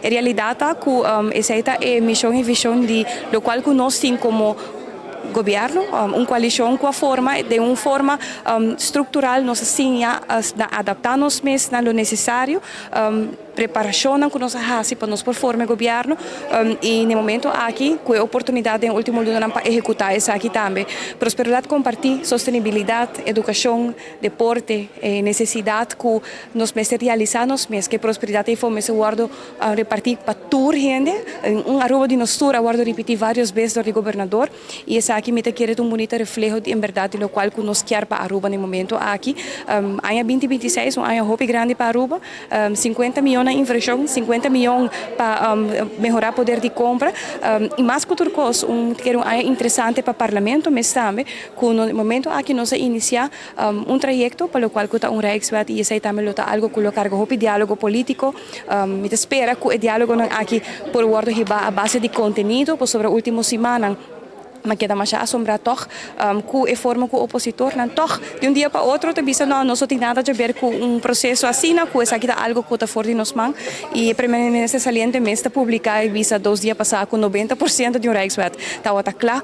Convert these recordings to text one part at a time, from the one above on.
En realidad, esa es misión y visión de lo cual nós temos como gobierno, coalición com a forma, de uma forma estrutural, nós assim adaptar-nos mesmo a lo necessário, preparação que nós fazemos para nós por forma de governo e no momento aqui com a oportunidade em último ano para executar isso aqui também. Prosperidade compartir, sustentabilidade, educação, deporte, necessidade que nós mesmos realizamos mesmo, que prosperidade e fome se guardo repartir para toda gente, Aruba de nós tour, guardo repetir várias vezes do governador e isso aqui me te quer um bonito reflejo de em verdade lo qual que nós quer para Aruba no momento aqui. Aña 2026 ano hopi grande para Aruba, 50 milhões na inversão, 50 milhões para melhorar o poder de compra e mais que outra coisa, quero interessante para o parlamento, mas também que no momento aqui nós iniciar trajeto para o qual que está Rijkswet e isso também está algo que lo carga hopi diálogo político, me espera que o diálogo aqui por guardo riba a base de conteúdo, por sobre a última semana mas queda mais assombrar toch com a forma que o opositor não toch de dia para outro te bisa não só tem nada a ver com processo assim não com essa aqui algo que está fora de nós mãos e primeiro-ministro saliente mesmo publicar e visa 2 dias passar com 90% de Rijkswet tá claro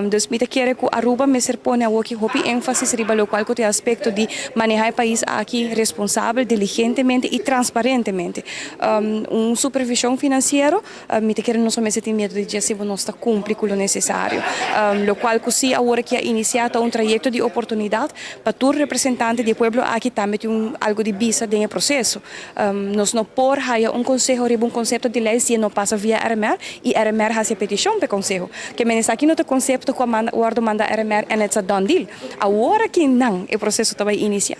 dus me quer que Aruba me serpone a que hopi ênfasis riba lo qual que tem aspecto de manejar o país aqui responsável diligentemente e transparentemente supervisão financeira me quer não somente tem medo de dizer se nós está cumprir com o necessário lo qual così agora que ha iniziato trajeto de oportunidade para todos os representantes do pueblo aqui também tem algo de visa dentro do processo. Nós não por haya consejo riba conceito de lei se não passa via RMR e RMR hace petição para consejo. Que menes aqui no te conceito que guardo manda RMR and it's a done deal. Agora que não, o processo também inicia.